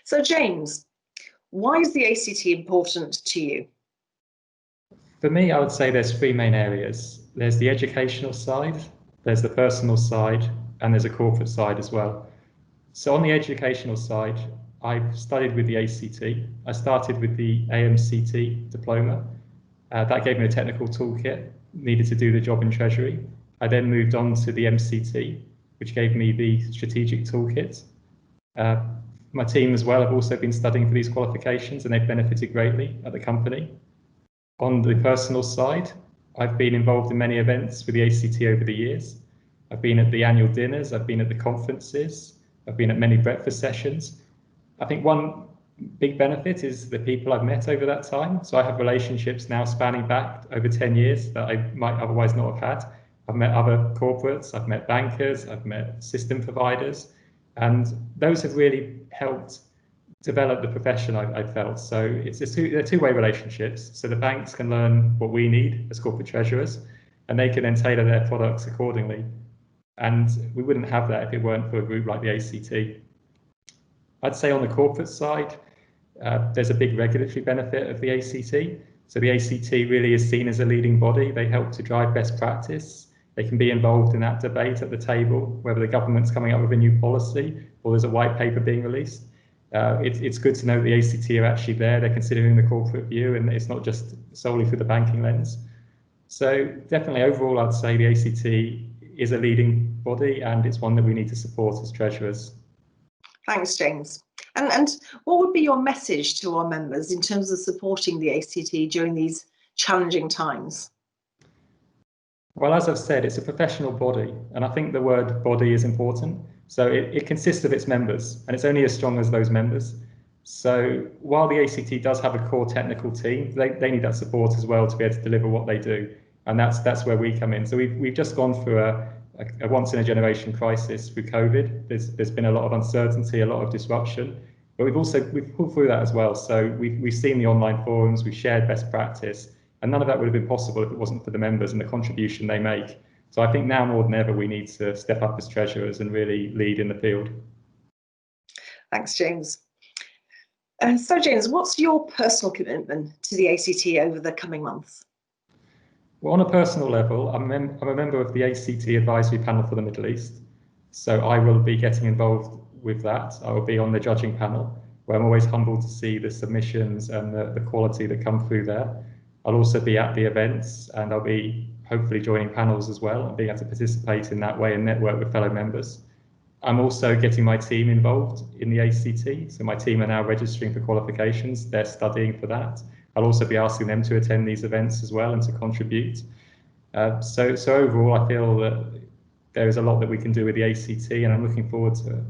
So James, why is the ACT important to you? For me, I would say there's three main areas. There's the educational side, there's the personal side, and there's a corporate side as well. So on the educational side, I've studied with the ACT. I started with the AMCT diploma. That gave me a technical toolkit needed to do the job in Treasury. I then moved on to the MCT, which gave me the strategic toolkit. My team as well have also been studying for these qualifications, and they've benefited greatly at the company. On the personal side, I've been involved in many events with the ACT over the years. I've been at the annual dinners, I've been at the conferences, I've been at many breakfast sessions. I think one big benefit is the people I've met over that time. So I have relationships now spanning back over 10 years that I might otherwise not have had. I've met other corporates, I've met bankers, I've met system providers, and those have really helped develop the profession I felt. So they're two-way relationships. So the banks can learn what we need as corporate treasurers, and they can then tailor their products accordingly. And we wouldn't have that if it weren't for a group like the ACT. I'd say on the corporate side, there's a big regulatory benefit of the ACT. So the ACT really is seen as a leading body. They help to drive best practice. They can be involved in that debate at the table, whether the government's coming up with a new policy or there's a white paper being released. It's good to know the ACT are actually there. They're considering the corporate view, and it's not just solely through the banking lens. So definitely overall, I'd say the ACT is a leading body, and it's one that we need to support as treasurers. Thanks, James. And what would be your message to our members in terms of supporting the ACT during these challenging times? Well, as I've said, it's a professional body, and I think the word body is important. So it consists of its members, and it's only as strong as those members. So while the ACT does have a core technical team, they need that support as well to be able to deliver what they do, and that's where we come in. So we've just gone through a once-in-a-generation crisis with COVID. There's been a lot of uncertainty, a lot of disruption, but we've pulled through that as well. So we've seen the online forums, we've shared best practice, and none of that would have been possible if it wasn't for the members and the contribution they make. So I think now more than ever, we need to step up as treasurers and really lead in the field. Thanks, James. So James, what's your personal commitment to the ACT over the coming months? Well, on a personal level, I'm a member of the ACT Advisory Panel for the Middle East. So I will be getting involved with that. I will be on the judging panel, where I'm always humbled to see the submissions and the quality that come through there. I'll also be at the events, and I'll be hopefully joining panels as well and being able to participate in that way and network with fellow members. I'm also getting my team involved in the ACT. So my team are now registering for qualifications. They're studying for that. I'll also be asking them to attend these events as well and to contribute. So overall, I feel that there is a lot that we can do with the ACT, and I'm looking forward to it.